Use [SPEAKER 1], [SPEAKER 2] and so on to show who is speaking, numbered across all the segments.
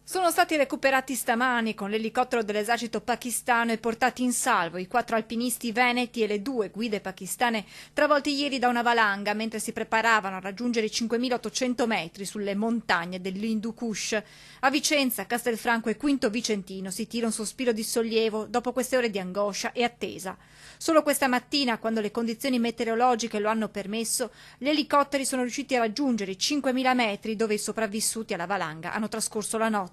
[SPEAKER 1] Sono stati recuperati stamani con l'elicottero dell'esercito pakistano e portati in salvo i 4 alpinisti veneti e le 2 guide pakistane travolti ieri da una valanga mentre si preparavano a raggiungere i 5.800 metri sulle montagne dell'Hindu Kush. A Vicenza, Castelfranco e Quinto Vicentino si tira un sospiro di sollievo dopo queste ore di angoscia e attesa. Solo questa mattina, quando le condizioni meteorologiche lo hanno permesso, gli elicotteri sono riusciti a raggiungere i 5.000 metri dove i sopravvissuti alla valanga hanno trascorso la notte.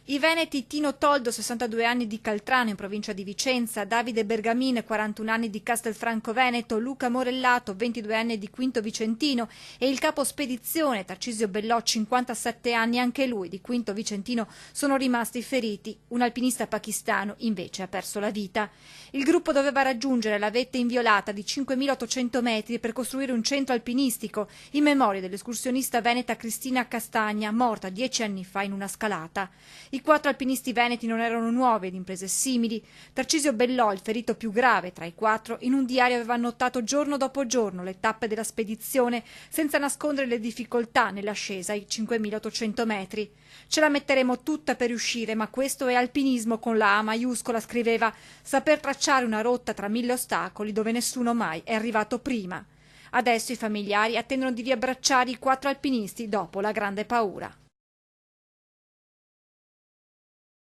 [SPEAKER 1] I veneti Tino Toldo, 62 anni di Caltrano in provincia di Vicenza, Davide Bergamin, 41 anni di Castelfranco Veneto, Luca Morellato, 22 anni di Quinto Vicentino e il capo spedizione Tarcisio Bellò, 57 anni anche lui di Quinto Vicentino, sono rimasti feriti. Un alpinista pakistano invece ha perso la vita. Il gruppo doveva raggiungere la vetta inviolata di 5.800 metri per costruire un centro alpinistico in memoria dell'escursionista veneta Cristina Castagna, morta 10 anni fa in una scalata. I 4 alpinisti veneti non erano nuovi ad imprese simili. Tarcisio Bellò, il ferito più grave tra i 4, in un diario aveva annotato giorno dopo giorno le tappe della spedizione senza nascondere le difficoltà nell'ascesa ai 5.800 metri. Ce la metteremo tutta per riuscire, ma questo è alpinismo con la A maiuscola, scriveva, saper tracciare una rotta tra 1000 ostacoli dove nessuno mai è arrivato prima. Adesso i familiari attendono di riabbracciare i 4 alpinisti dopo la grande paura.